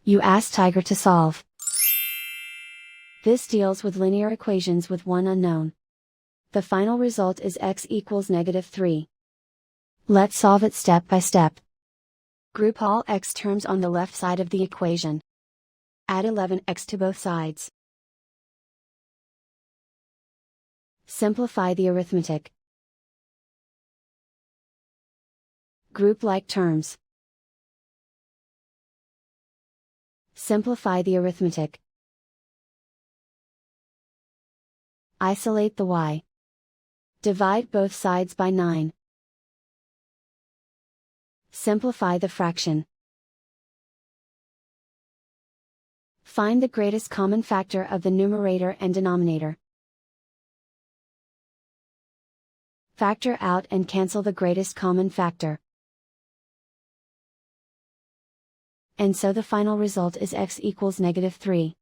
You ask Tiger to solve. This deals with linear equations with one unknown. The final result is x equals -3. Let's solve it step by step. Group all x terms on the left side of the equation. Add 11x to both sides. Simplify the arithmetic. Group like terms. Simplify the arithmetic. Isolate the y. Divide both sides by 9. Simplify the fraction. Find the greatest common factor of the numerator and denominator. Factor out and cancel the greatest common factor. And so the final result is x equals -3.